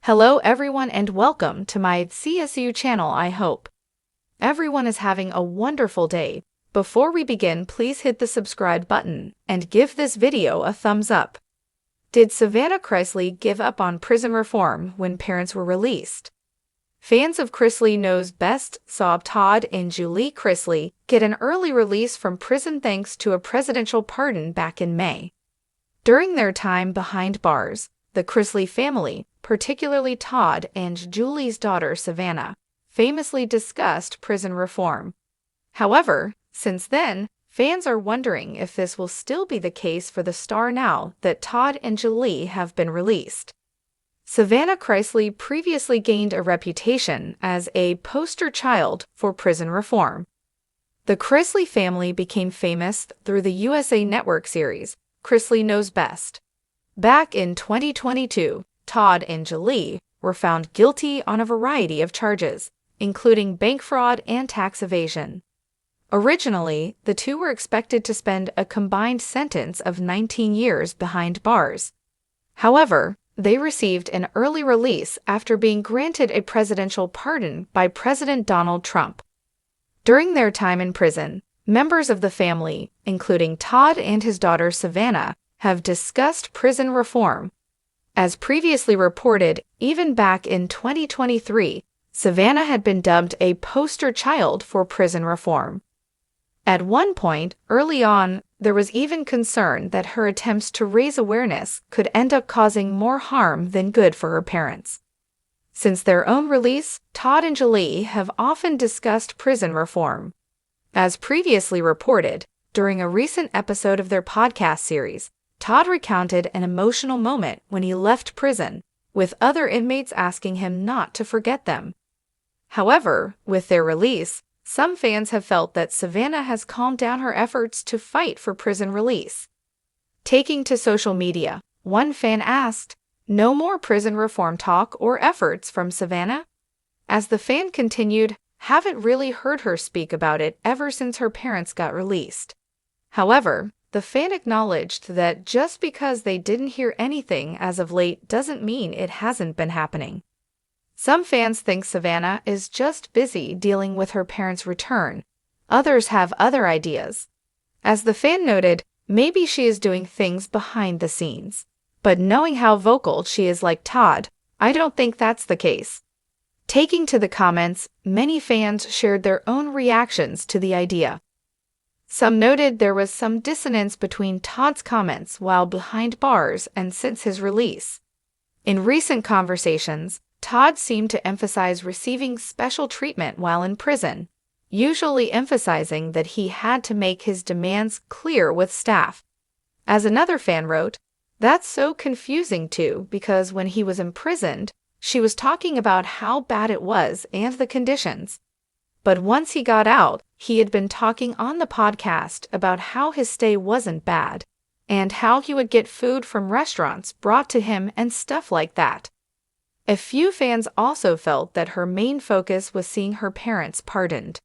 Hello everyone and welcome to my CSU channel. I hope everyone is having a wonderful day. Before we begin, please hit the subscribe button and give this video a thumbs up. Did Savannah Chrisley give up on prison reform when parents were released? Fans of Chrisley Knows Best saw Todd and Julie Chrisley get an early release from prison thanks to a presidential pardon back in May. During their time behind bars, the Chrisley family, particularly Todd and Julie's daughter Savannah, famously discussed prison reform. However, since then, fans are wondering if this will still be the case for the star now that Todd and Julie have been released. Savannah Chrisley previously gained a reputation as a poster child for prison reform. The Chrisley family became famous through the USA Network series, Chrisley Knows Best. Back in 2022, Todd and Julie were found guilty on a variety of charges, including bank fraud and tax evasion. Originally, the two were expected to spend a combined sentence of 19 years behind bars. However, they received an early release after being granted a presidential pardon by President Donald Trump. During their time in prison, members of the family, including Todd and his daughter Savannah, have discussed prison reform. As previously reported, even back in 2023, Savannah had been dubbed a poster child for prison reform. At one point, early on, there was even concern that her attempts to raise awareness could end up causing more harm than good for her parents. Since their own release, Todd and Julie have often discussed prison reform. As previously reported, during a recent episode of their podcast series, Todd recounted an emotional moment when he left prison, with other inmates asking him not to forget them. However, with their release, some fans have felt that Savannah has calmed down her efforts to fight for prison release. Taking to social media, one fan asked, "No more prison reform talk or efforts from Savannah?" As the fan continued, "Haven't really heard her speak about it ever since her parents got released." However, the fan acknowledged that just because they didn't hear anything as of late doesn't mean it hasn't been happening. Some fans think Savannah is just busy dealing with her parents' return. Others have other ideas. As the fan noted, maybe she is doing things behind the scenes. But knowing how vocal she is like Todd, I don't think that's the case. Taking to the comments, many fans shared their own reactions to the idea. Some noted there was some dissonance between Todd's comments while behind bars and since his release. In recent conversations, Todd seemed to emphasize receiving special treatment while in prison, usually emphasizing that he had to make his demands clear with staff. As another fan wrote, "That's so confusing too, because when he was imprisoned, she was talking about how bad it was and the conditions. But once he got out, he had been talking on the podcast about how his stay wasn't bad, and how he would get food from restaurants brought to him and stuff like that." A few fans also felt that her main focus was seeing her parents pardoned.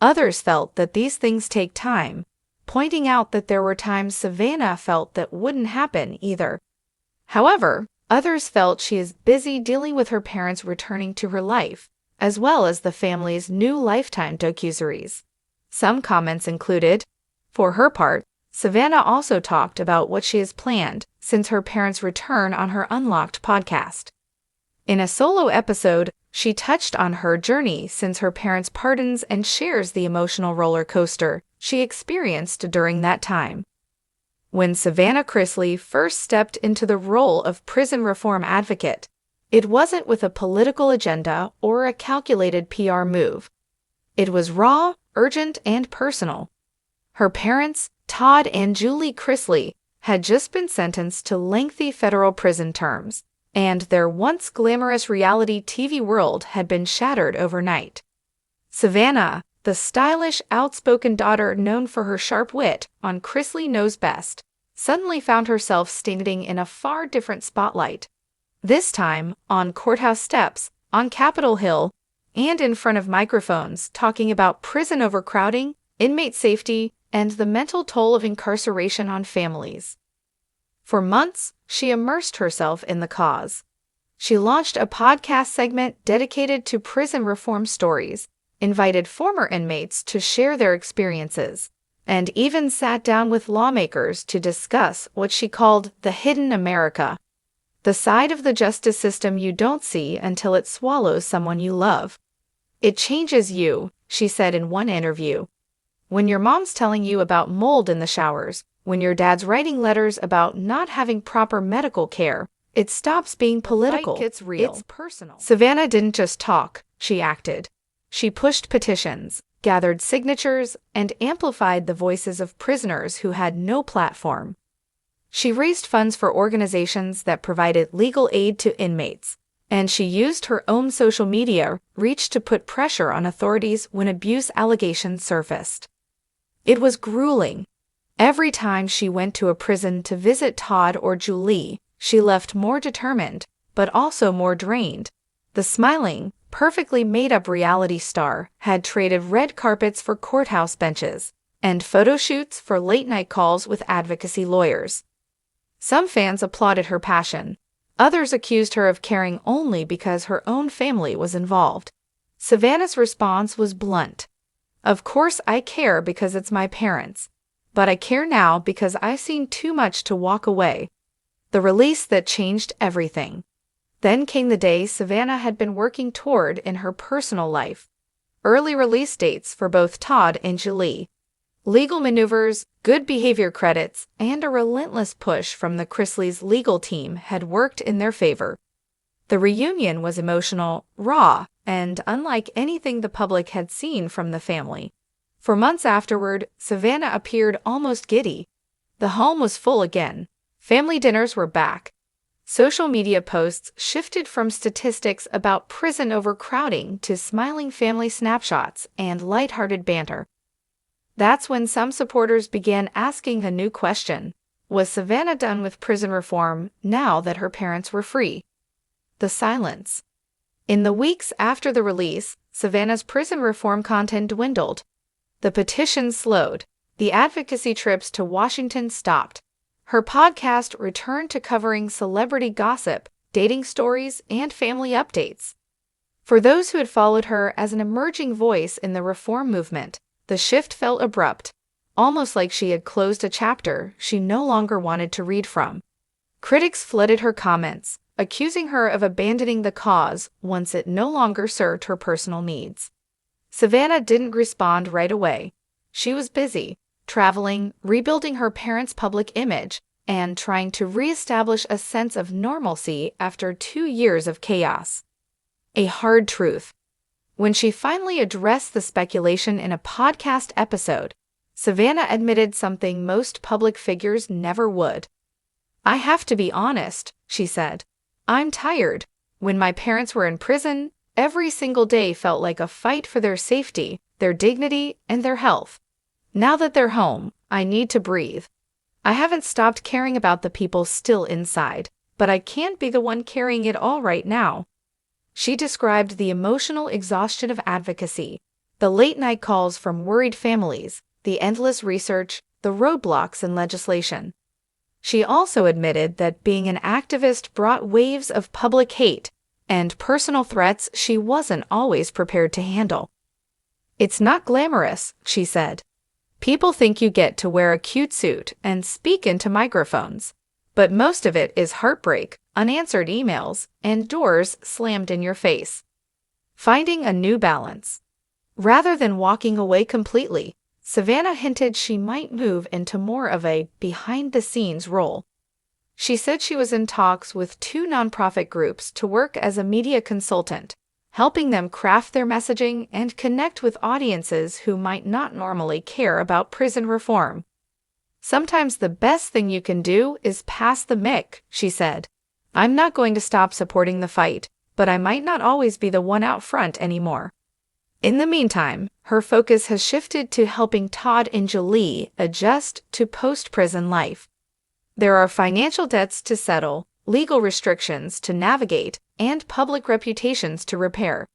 Others felt that these things take time, pointing out that there were times Savannah felt that wouldn't happen either. However, others felt she is busy dealing with her parents returning to her life, as well as the family's new Lifetime docuseries. Some comments included, "For her part, Savannah also talked about what she has planned since her parents' return on her Unlocked podcast. In a solo episode, she touched on her journey since her parents' pardons and shares the emotional roller coaster she experienced during that time." When Savannah Chrisley first stepped into the role of prison reform advocate, it wasn't with a political agenda or a calculated PR move. It was raw, urgent, and personal. Her parents, Todd and Julie Chrisley, had just been sentenced to lengthy federal prison terms, and their once glamorous reality TV world had been shattered overnight. Savannah, the stylish, outspoken daughter known for her sharp wit on Chrisley Knows Best, suddenly found herself standing in a far different spotlight. This time, on courthouse steps, on Capitol Hill, and in front of microphones talking about prison overcrowding, inmate safety, and the mental toll of incarceration on families. For months, she immersed herself in the cause. She launched a podcast segment dedicated to prison reform stories, invited former inmates to share their experiences, and even sat down with lawmakers to discuss what she called the hidden America, the side of the justice system you don't see until it swallows someone you love. It changes you, she said in one interview. When your mom's telling you about mold in the showers, when your dad's writing letters about not having proper medical care, it stops being political. The fight gets real. It's personal. Savannah didn't just talk, she acted. She pushed petitions, gathered signatures, and amplified the voices of prisoners who had no platform. She raised funds for organizations that provided legal aid to inmates, and she used her own social media reach to put pressure on authorities when abuse allegations surfaced. It was grueling. Every time she went to a prison to visit Todd or Julie, she left more determined, but also more drained. The smiling, perfectly made-up reality star had traded red carpets for courthouse benches and photo shoots for late-night calls with advocacy lawyers. Some fans applauded her passion. Others accused her of caring only because her own family was involved. Savannah's response was blunt. Of course I care because it's my parents, but I care now because I've seen too much to walk away. The release that changed everything. Then came the day Savannah had been working toward in her personal life. Early release dates for both Todd and Julie. Legal maneuvers, good behavior credits, and a relentless push from the Chrisley's legal team had worked in their favor. The reunion was emotional, raw, and unlike anything the public had seen from the family. For months afterward, Savannah appeared almost giddy. The home was full again. Family dinners were back. Social media posts shifted from statistics about prison overcrowding to smiling family snapshots and lighthearted banter. That's when some supporters began asking the new question: was Savannah done with prison reform now that her parents were free? The silence. In the weeks after the release, Savannah's prison reform content dwindled. The petitions slowed. The advocacy trips to Washington stopped. Her podcast returned to covering celebrity gossip, dating stories, and family updates. For those who had followed her as an emerging voice in the reform movement, the shift felt abrupt, almost like she had closed a chapter she no longer wanted to read from. Critics flooded her comments, accusing her of abandoning the cause once it no longer served her personal needs. Savannah didn't respond right away. She was busy, traveling, rebuilding her parents' public image, and trying to reestablish a sense of normalcy after 2 years of chaos. A hard truth. When she finally addressed the speculation in a podcast episode, Savannah admitted something most public figures never would. "I have to be honest," she said. "I'm tired. When my parents were in prison, every single day felt like a fight for their safety, their dignity, and their health. Now that they're home, I need to breathe. I haven't stopped caring about the people still inside, but I can't be the one carrying it all right now." She described the emotional exhaustion of advocacy, the late-night calls from worried families, the endless research, the roadblocks in legislation. She also admitted that being an activist brought waves of public hate and personal threats she wasn't always prepared to handle. "It's not glamorous," she said. "People think you get to wear a cute suit and speak into microphones, but most of it is heartbreak, unanswered emails, and doors slammed in your face." Finding a new balance. Rather than walking away completely, Savannah hinted she might move into more of a behind-the-scenes role. She said she was in talks with 2 nonprofit groups to work as a media consultant, helping them craft their messaging and connect with audiences who might not normally care about prison reform. "Sometimes the best thing you can do is pass the mic," she said. "I'm not going to stop supporting the fight, but I might not always be the one out front anymore." In the meantime, her focus has shifted to helping Todd and Julie adjust to post-prison life. There are financial debts to settle, legal restrictions to navigate, and public reputations to repair.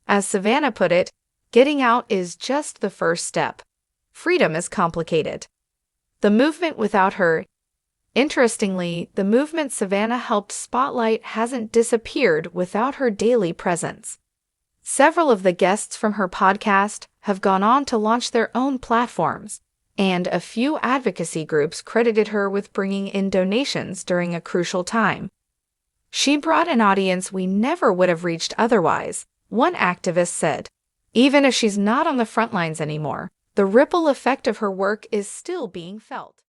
As Savannah put it, getting out is just the first step. Freedom is complicated. The movement without her. Interestingly, the movement Savannah helped spotlight hasn't disappeared without her daily presence. Several of the guests from her podcast have gone on to launch their own platforms, and a few advocacy groups credited her with bringing in donations during a crucial time. She brought an audience we never would have reached otherwise, one activist said. Even if she's not on the front lines anymore, the ripple effect of her work is still being felt.